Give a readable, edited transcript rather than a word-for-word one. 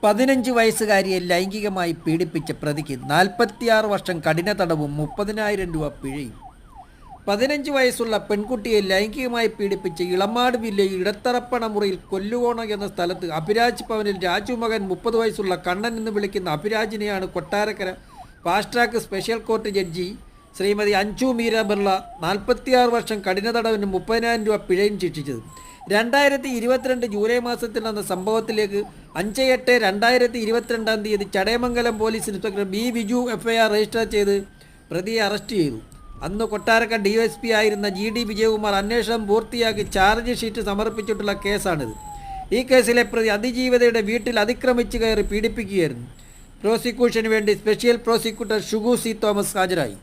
15 വയസ്സുകാരിയെ ലൈംഗികമായി പീഡിപ്പിച്ച പ്രതിക്ക് 46 വർഷം കഠിന തടവും 30,000 രൂപ പിഴയും. 15 വയസ്സുള്ള പെൺകുട്ടിയെ ലൈംഗികമായി പീഡിപ്പിച്ച് ഇളമാട് വില്ലയിൽ ഇടത്തറപ്പണ മുറിയിൽ കൊല്ലുകോണം എന്ന സ്ഥലത്ത് അഭിരാജ് ഭവനിൽ രാജു മകൻ 30 വയസ്സുള്ള കണ്ണൻ എന്ന് വിളിക്കുന്ന അഭിരാജിനെയാണ് Kottarakkara fast track special court judge Shrimati Anju Meera Birla 46 വർഷം കഠിന തടവിനും 30,000 രൂപ പിഴയും ശിക്ഷിച്ചത്. 2022 ജൂലൈ മാസത്തിൽ നടന്ന സംഭവത്തിലേക്ക് 5/8/2022 Chadayamangalam police inspector B Viju FIR register ചെയ്ത് പ്രതിയെ അറസ്റ്റ് ചെയ്തു. അന്ന് കൊട്ടാരക്കര DSP ആയിരുന്ന GD വിജയകുമാർ അന്വേഷണം പൂർത്തിയാക്കി ചാർജ് ഷീറ്റ് സമർപ്പിച്ചിട്ടുള്ള കേസാണിത്. ഈ കേസിലെ പ്രതി അതിജീവിതയുടെ വീട്ടിൽ അതിക്രമിച്ച് കയറി പീഡിപ്പിക്കുകയായിരുന്നു. പ്രോസിക്യൂഷന് വേണ്ടി സ്പെഷ്യൽ പ്രോസിക്യൂട്ടർ ഷുഗു C. തോമസ് ഹാജരായി.